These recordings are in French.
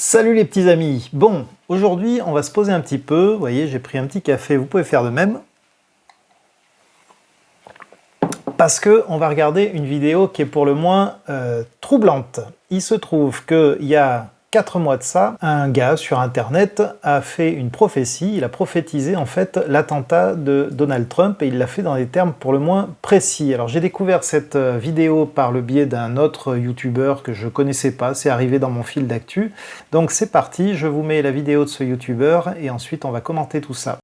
Salut les petits amis. Bon, aujourd'hui on va se poser un petit peu. Vous voyez, j'ai pris un petit café, vous pouvez faire de même. Parce que on va regarder une vidéo qui est pour le moins troublante. Il se trouve qu'il y a 4 mois de ça, un gars sur internet a fait une prophétie, il a prophétisé en fait l'attentat de Donald Trump et il l'a fait dans des termes pour le moins précis. Alors j'ai découvert cette vidéo par le biais d'un autre youtubeur que je connaissais pas, c'est arrivé dans mon fil d'actu. Donc c'est parti, je vous mets la vidéo de ce youtubeur et ensuite on va commenter tout ça.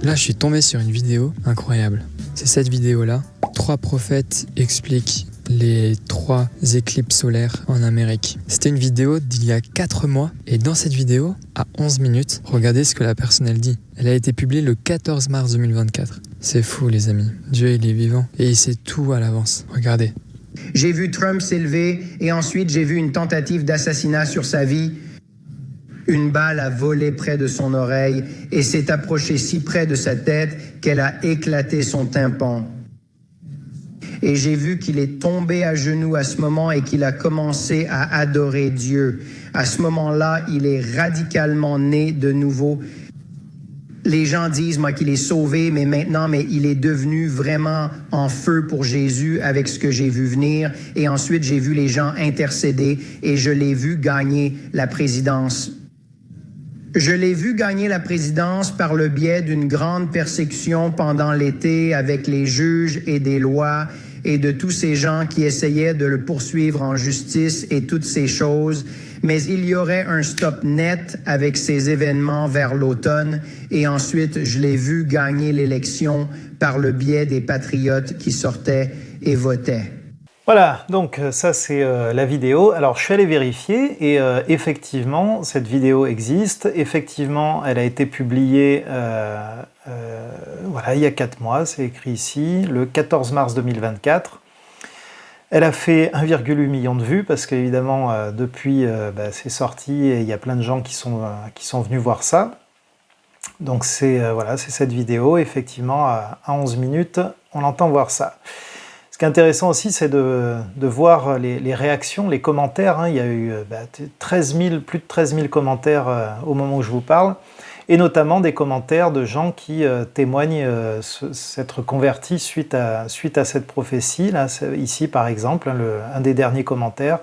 Là je suis tombé sur une vidéo incroyable. C'est cette vidéo-là. 3 prophètes expliquent les 3 éclipses solaires en Amérique. C'était une vidéo d'il y a 4 mois et dans cette vidéo, à 11 minutes, regardez ce que la personne elle dit. Elle a été publiée le 14 mars 2024. C'est fou les amis, Dieu il est vivant et il sait tout à l'avance. Regardez. J'ai vu Trump s'élever et ensuite j'ai vu une tentative d'assassinat sur sa vie. Une balle a volé près de son oreille et s'est approchée si près de sa tête qu'elle a éclaté son tympan. Et j'ai vu qu'il est tombé à genoux à ce moment et qu'il a commencé à adorer Dieu. À ce moment-là, il est radicalement né de nouveau. Les gens disent, moi, qu'il est sauvé, mais il est devenu vraiment en feu pour Jésus avec ce que j'ai vu venir. Et ensuite, j'ai vu les gens intercéder et je l'ai vu gagner la présidence. Je l'ai vu gagner la présidence par le biais d'une grande persécution pendant l'été avec les juges et des lois et de tous ces gens qui essayaient de le poursuivre en justice et toutes ces choses. Mais il y aurait un stop net avec ces événements vers l'automne et ensuite je l'ai vu gagner l'élection par le biais des patriotes qui sortaient et votaient. Voilà, donc ça c'est la vidéo. Alors je suis allé vérifier et effectivement cette vidéo existe. Effectivement elle a été publiée voilà, il y a 4 mois, c'est écrit ici, le 14 mars 2024. Elle a fait 1,8 million de vues parce qu'évidemment depuis c'est sorti et il y a plein de gens qui sont venus voir ça. Donc c'est voilà, c'est cette vidéo, effectivement à 11 minutes on entend voir ça. Ce qui est intéressant aussi, c'est de voir les réactions, les commentaires. Il y a eu plus de 13 000 commentaires au moment où je vous parle, et notamment des commentaires de gens qui témoignent s'être convertis suite à cette prophétie. Là, ici, par exemple, un des derniers commentaires,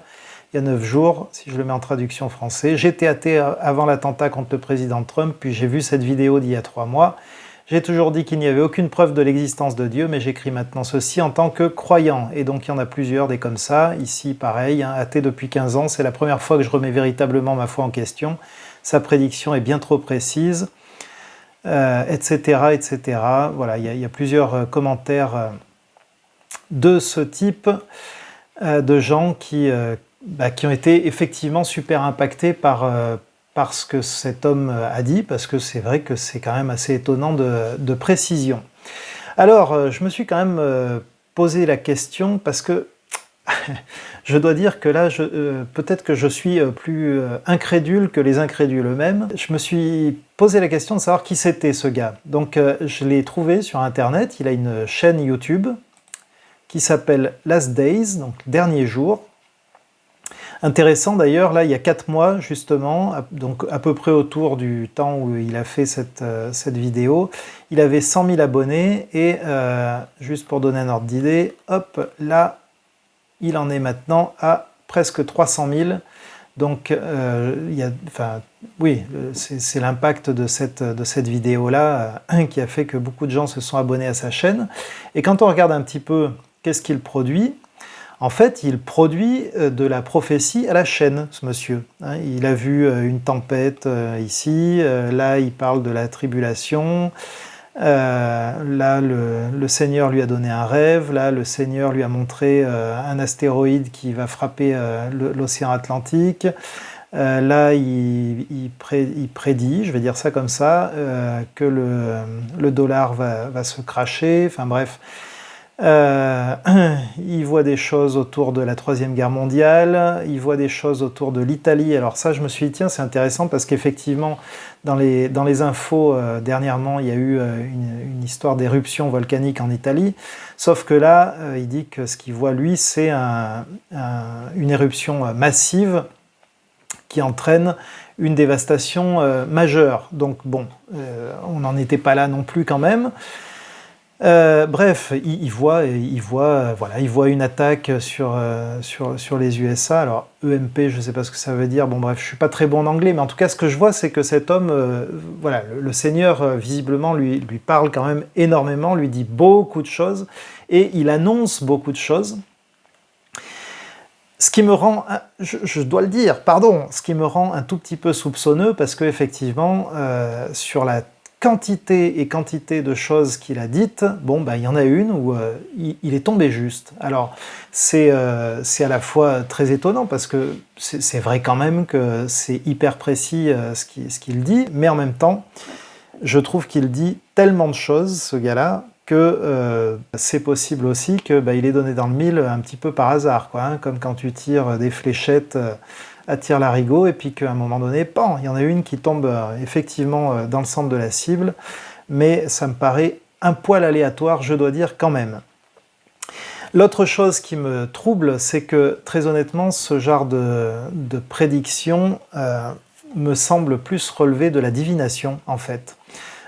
il y a 9 jours, si je le mets en traduction français, « J'étais athée avant l'attentat contre le président Trump, puis j'ai vu cette vidéo d'il y a 3 mois. J'ai toujours dit qu'il n'y avait aucune preuve de l'existence de Dieu, mais j'écris maintenant ceci en tant que croyant. » Et donc il y en a plusieurs des comme ça. Ici, pareil, athée depuis 15 ans, c'est la première fois que je remets véritablement ma foi en question. Sa prédiction est bien trop précise, etc., etc. Voilà, il y a plusieurs commentaires de ce type de gens qui ont été effectivement super impactés par ce que cet homme a dit, parce que c'est vrai que c'est quand même assez étonnant de précision. Alors, je me suis quand même posé la question, parce que je dois dire que là, peut-être que je suis plus incrédule que les incrédules eux-mêmes. Je me suis posé la question de savoir qui c'était ce gars. Donc, je l'ai trouvé sur Internet, il a une chaîne YouTube qui s'appelle Last Days, donc Derniers Jours. Intéressant d'ailleurs, là il y a 4 mois justement, donc à peu près autour du temps où il a fait cette vidéo, il avait 100 000 abonnés et juste pour donner un ordre d'idée, hop, là il en est maintenant à presque 300 000. Donc oui, c'est l'impact de cette vidéo-là qui a fait que beaucoup de gens se sont abonnés à sa chaîne. Et quand on regarde un petit peu qu'est-ce qu'il produit, en fait, il produit de la prophétie à la chaîne, ce monsieur. Il a vu une tempête ici, là il parle de la tribulation, là le Seigneur lui a donné un rêve, là le Seigneur lui a montré un astéroïde qui va frapper l'océan Atlantique, là il prédit, je vais dire ça comme ça, que le dollar va se crasher, enfin bref. Il voit des choses autour de la Troisième Guerre mondiale, il voit des choses autour de l'Italie. Alors ça, je me suis dit, tiens, c'est intéressant parce qu'effectivement, dans les infos, dernièrement, il y a eu une histoire d'éruption volcanique en Italie. Sauf que là, il dit que ce qu'il voit, lui, c'est une éruption massive qui entraîne une dévastation majeure. Donc bon, on n'en était pas là non plus quand même. Bref, il voit une attaque sur les USA. Alors EMP, je ne sais pas ce que ça veut dire. Bon bref, je suis pas très bon en anglais, mais en tout cas, ce que je vois, c'est que cet homme, le Seigneur visiblement lui parle quand même énormément, lui dit beaucoup de choses et il annonce beaucoup de choses. Ce qui me rend, je dois le dire, ce qui me rend un tout petit peu soupçonneux parce que effectivement, sur la quantité de choses qu'il a dites, il y en a une où il est tombé juste. Alors, c'est à la fois très étonnant parce que c'est vrai quand même que c'est hyper précis ce qu'il dit, mais en même temps, je trouve qu'il dit tellement de choses, ce gars-là, que c'est possible aussi qu'il est donné dans le mille un petit peu par hasard, quoi, hein, comme quand tu tires des fléchettes à tir-larigot, et puis qu'à un moment donné, il y en a une qui tombe effectivement dans le centre de la cible, mais ça me paraît un poil aléatoire, je dois dire quand même. L'autre chose qui me trouble, c'est que très honnêtement, ce genre de prédiction me semble plus relever de la divination, en fait.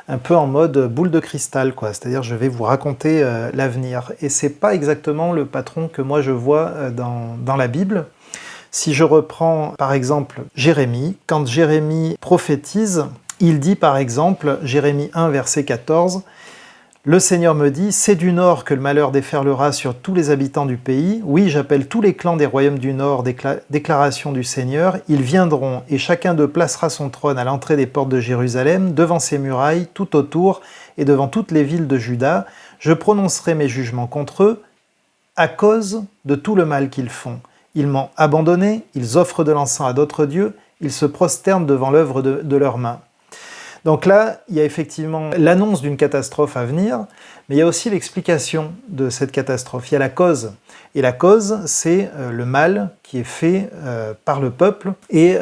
Un peu en mode boule de cristal, quoi. C'est-à-dire, je vais vous raconter l'avenir. Et c'est pas exactement le patron que moi je vois dans la Bible. Si je reprends par exemple Jérémie, quand Jérémie prophétise, il dit par exemple, Jérémie 1 verset 14, « Le Seigneur me dit, c'est du nord que le malheur déferlera sur tous les habitants du pays. Oui, j'appelle tous les clans des royaumes du nord, déclaration du Seigneur. Ils viendront et chacun d'eux placera son trône à l'entrée des portes de Jérusalem, devant ses murailles, tout autour et devant toutes les villes de Juda. Je prononcerai mes jugements contre eux à cause de tout le mal qu'ils font. Ils m'ont abandonné, ils offrent de l'encens à d'autres dieux, ils se prosternent devant l'œuvre de leurs mains. » Donc là, il y a effectivement l'annonce d'une catastrophe à venir, mais il y a aussi l'explication de cette catastrophe. Il y a la cause. Et la cause, c'est le mal qui est fait par le peuple. Et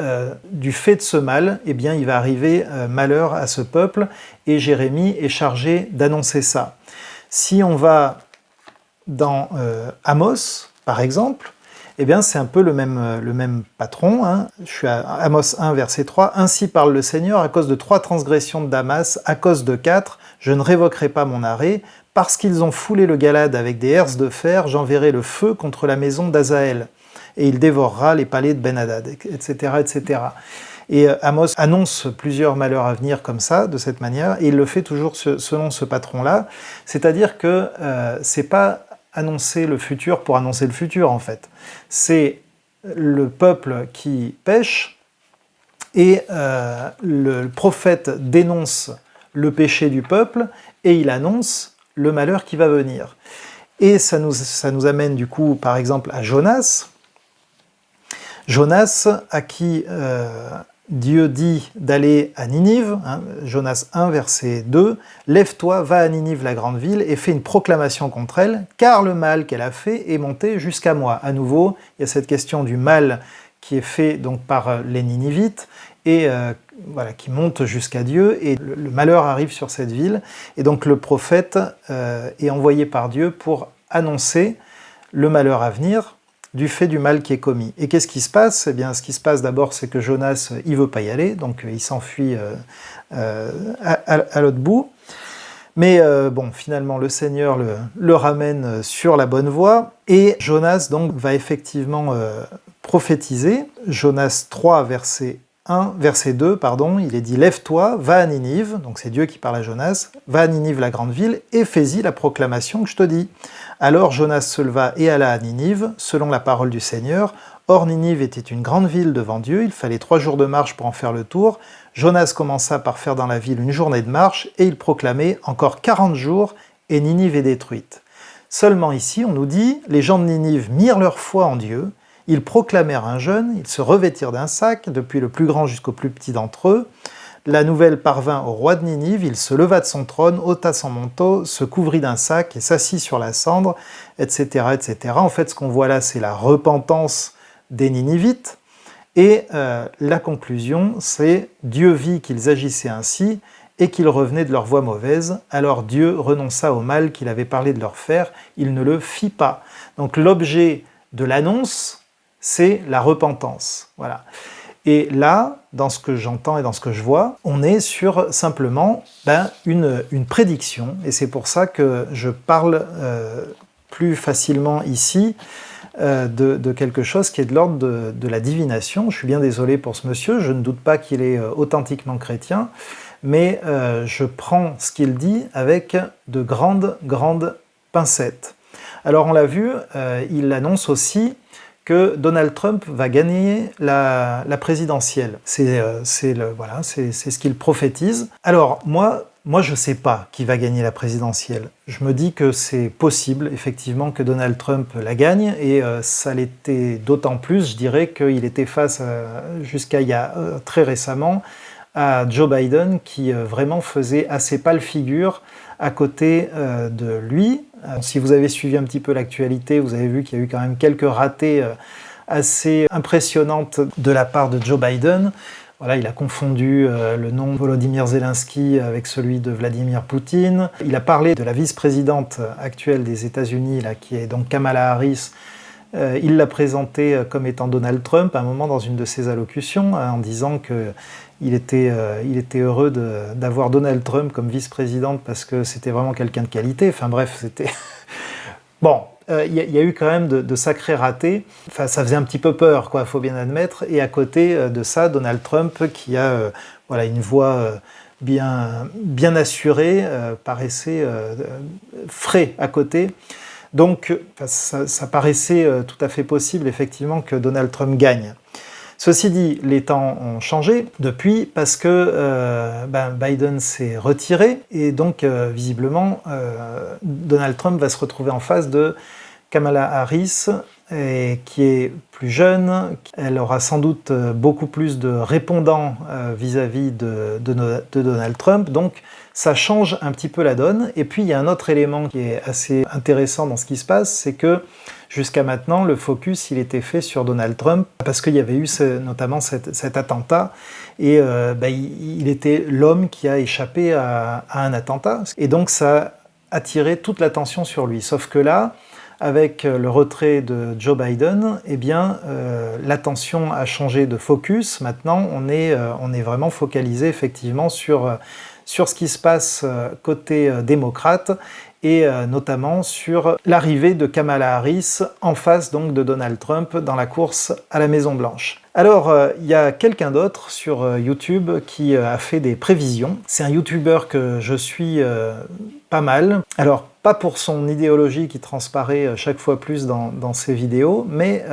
du fait de ce mal, eh bien, il va arriver malheur à ce peuple. Et Jérémie est chargé d'annoncer ça. Si on va dans Amos, par exemple, eh bien, c'est un peu le même patron. Hein. Je suis à Amos 1, verset 3. « Ainsi parle le Seigneur, à cause de 3 transgressions de Damas, à cause de 4, je ne révoquerai pas mon arrêt. Parce qu'ils ont foulé le Galade avec des herses de fer, j'enverrai le feu contre la maison d'Azaël. Et il dévorera les palais de Ben-Hadad, etc., etc. » Et Amos annonce plusieurs malheurs à venir comme ça, de cette manière, et il le fait toujours selon ce patron-là. C'est-à-dire que c'est pas annoncer le futur pour annoncer le futur, en fait. C'est le peuple qui pêche, et le prophète dénonce le péché du peuple, et il annonce le malheur qui va venir. Et ça nous amène du coup, par exemple, à Jonas. Jonas, à qui Dieu dit d'aller à Ninive, hein, Jonas 1, verset 2, « Lève-toi, va à Ninive, la grande ville, et fais une proclamation contre elle, car le mal qu'elle a fait est monté jusqu'à moi. » À nouveau, il y a cette question du mal qui est fait donc par les Ninivites, et qui monte jusqu'à Dieu, et le malheur arrive sur cette ville. Et donc le prophète est envoyé par Dieu pour annoncer le malheur à venir, du fait du mal qui est commis. Et qu'est-ce qui se passe ? Eh bien, ce qui se passe d'abord, c'est que Jonas, il veut pas y aller, donc il s'enfuit à l'autre bout. Mais finalement, le Seigneur le ramène sur la bonne voie, et Jonas donc va effectivement prophétiser. Jonas 3, verset 2, il est dit « Lève-toi, va à Ninive », donc c'est Dieu qui parle à Jonas, « Va à Ninive, la grande ville, et fais-y la proclamation que je te dis. » Alors Jonas se leva et alla à Ninive, selon la parole du Seigneur. Or Ninive était une grande ville devant Dieu, il fallait 3 jours de marche pour en faire le tour. Jonas commença par faire dans la ville une journée de marche, et il proclamait « Encore 40 jours, et Ninive est détruite. » Seulement ici, on nous dit « Les gens de Ninive mirent leur foi en Dieu. » Ils proclamèrent un jeûne, ils se revêtirent d'un sac, depuis le plus grand jusqu'au plus petit d'entre eux. La nouvelle parvint au roi de Ninive, il se leva de son trône, ôta son manteau, se couvrit d'un sac et s'assit sur la cendre, etc., etc. En fait, ce qu'on voit là, c'est la repentance des Ninivites. Et la conclusion, c'est « Dieu vit qu'ils agissaient ainsi et qu'ils revenaient de leur voie mauvaise. Alors Dieu renonça au mal qu'il avait parlé de leur faire, il ne le fit pas. » Donc l'objet de l'annonce, c'est la repentance. Voilà. Et là, dans ce que j'entends et dans ce que je vois, on est sur simplement une prédiction. Et c'est pour ça que je parle plus facilement ici de quelque chose qui est de l'ordre de la divination. Je suis bien désolé pour ce monsieur, je ne doute pas qu'il est authentiquement chrétien, mais je prends ce qu'il dit avec de grandes pincettes. Alors on l'a vu, il annonce aussi que Donald Trump va gagner la présidentielle. C'est ce qu'il prophétise. Alors moi je ne sais pas qui va gagner la présidentielle. Je me dis que c'est possible, effectivement, que Donald Trump la gagne, et ça l'était d'autant plus, je dirais, qu'il était face, jusqu'à il y a très récemment, à Joe Biden, qui vraiment faisait assez pâle figure à côté de lui. Si vous avez suivi un petit peu l'actualité, vous avez vu qu'il y a eu quand même quelques ratés assez impressionnantes de la part de Joe Biden. Voilà, il a confondu le nom de Volodymyr Zelensky avec celui de Vladimir Poutine. Il a parlé de la vice-présidente actuelle des États-Unis, là, qui est donc Kamala Harris. Il l'a présentée comme étant Donald Trump à un moment dans une de ses allocutions, en disant qu'il était heureux d'avoir Donald Trump comme vice-présidente parce que c'était vraiment quelqu'un de qualité. Enfin bref, c'était... Bon, il y a eu quand même de sacrés ratés. Enfin, ça faisait un petit peu peur, quoi, faut bien admettre. Et à côté de ça, Donald Trump, qui a une voix bien assurée, paraissait frais à côté. Donc, ça paraissait tout à fait possible, effectivement, que Donald Trump gagne. Ceci dit, les temps ont changé depuis parce que Biden s'est retiré et donc visiblement Donald Trump va se retrouver en face de Kamala Harris qui est plus jeune. Elle aura sans doute beaucoup plus de répondants vis-à-vis de Donald Trump, donc ça change un petit peu la donne. Et puis il y a un autre élément qui est assez intéressant dans ce qui se passe, c'est que jusqu'à maintenant, le focus, il était fait sur Donald Trump, parce qu'il y avait eu notamment cet attentat, et il était l'homme qui a échappé à un attentat, et donc ça a attiré toute l'attention sur lui. Sauf que là, avec le retrait de Joe Biden, eh bien, l'attention a changé de focus. Maintenant, on est vraiment focalisé effectivement sur ce qui se passe côté démocrate, et notamment sur l'arrivée de Kamala Harris en face donc de Donald Trump dans la course à la Maison-Blanche. Alors, il y a quelqu'un d'autre sur YouTube qui a fait des prévisions. C'est un YouTuber que je suis pas mal. Alors, pas pour son idéologie qui transparaît chaque fois plus dans ses vidéos, mais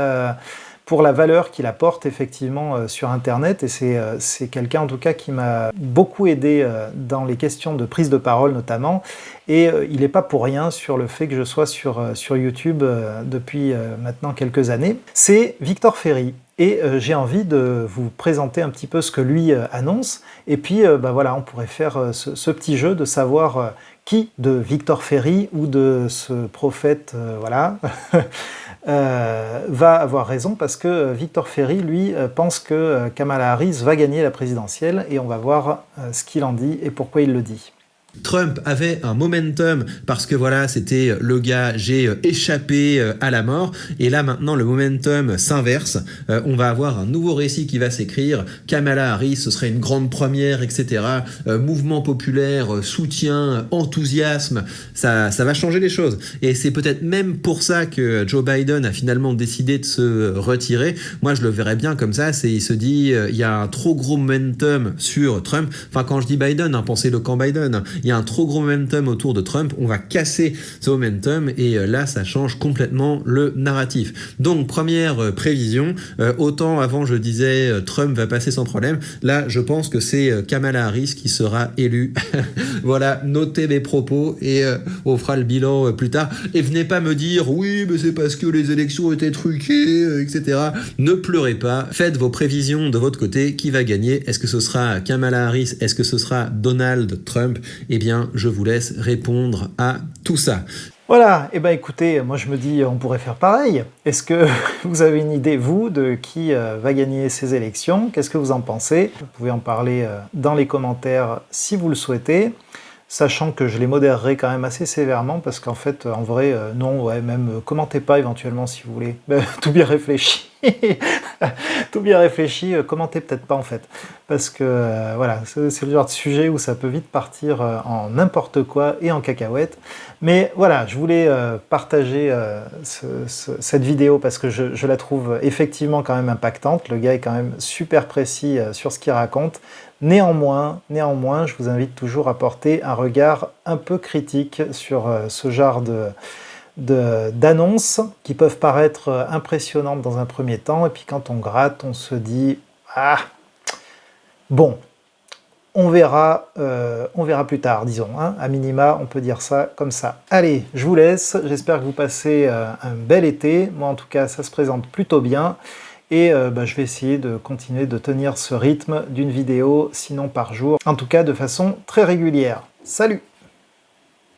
pour la valeur qu'il apporte effectivement sur Internet, et c'est quelqu'un en tout cas qui m'a beaucoup aidé dans les questions de prise de parole notamment, et il n'est pas pour rien sur le fait que je sois sur YouTube depuis maintenant quelques années. C'est Victor Ferry, et j'ai envie de vous présenter un petit peu ce que lui annonce, et puis voilà, on pourrait faire ce petit jeu de savoir qui de Victor Ferry ou de ce prophète, voilà, va avoir raison, parce que Victor Ferry, lui, pense que Kamala Harris va gagner la présidentielle, et on va voir ce qu'il en dit et pourquoi il le dit. Trump avait un momentum parce que voilà, c'était le gars, j'ai échappé à la mort, et là maintenant le momentum s'inverse. On va avoir un nouveau récit qui va s'écrire. Kamala Harris, ce serait une grande première, etc. Mouvement populaire, soutien, enthousiasme, ça va changer les choses. Et c'est peut-être même pour ça que Joe Biden a finalement décidé de se retirer. Moi, je le verrais bien comme ça. Il se dit, il y a un trop gros momentum sur Trump. Enfin, quand je dis Biden, pensez le camp Biden. Il y a un trop gros momentum autour de Trump, on va casser ce momentum, et là ça change complètement le narratif. Donc première prévision, autant avant je disais Trump va passer sans problème, là je pense que c'est Kamala Harris qui sera élue. Voilà, notez mes propos, et on fera le bilan plus tard, et venez pas me dire oui mais c'est parce que les élections étaient truquées, etc. Ne pleurez pas, faites vos prévisions de votre côté. Qui va gagner? Est-ce que ce sera Kamala Harris? Est-ce que ce sera Donald Trump? Eh bien, je vous laisse répondre à tout ça. Voilà, et écoutez, moi je me dis, on pourrait faire pareil. Est-ce que vous avez une idée, vous, de qui va gagner ces élections? Qu'est-ce que vous en pensez? Vous pouvez en parler dans les commentaires si vous le souhaitez, sachant que je les modérerai quand même assez sévèrement, parce qu'en fait, en vrai, non, ouais, même commentez pas éventuellement si vous voulez, tout bien réfléchi. Tout bien réfléchi, commentez peut-être pas en fait, parce que voilà, c'est le genre de sujet où ça peut vite partir en n'importe quoi et en cacahuète. Mais voilà, je voulais partager cette vidéo parce que je la trouve effectivement quand même impactante. Le gars est quand même super précis sur ce qu'il raconte. Néanmoins, je vous invite toujours à porter un regard un peu critique sur ce genre d'annonces qui peuvent paraître impressionnantes dans un premier temps, et puis quand on gratte, on se dit « Ah, bon, on verra plus tard, disons. Hein, à minima, on peut dire ça comme ça. » Allez, je vous laisse. J'espère que vous passez un bel été. Moi, en tout cas, ça se présente plutôt bien. Et je vais essayer de continuer de tenir ce rythme d'une vidéo, sinon par jour. En tout cas, de façon très régulière. Salut!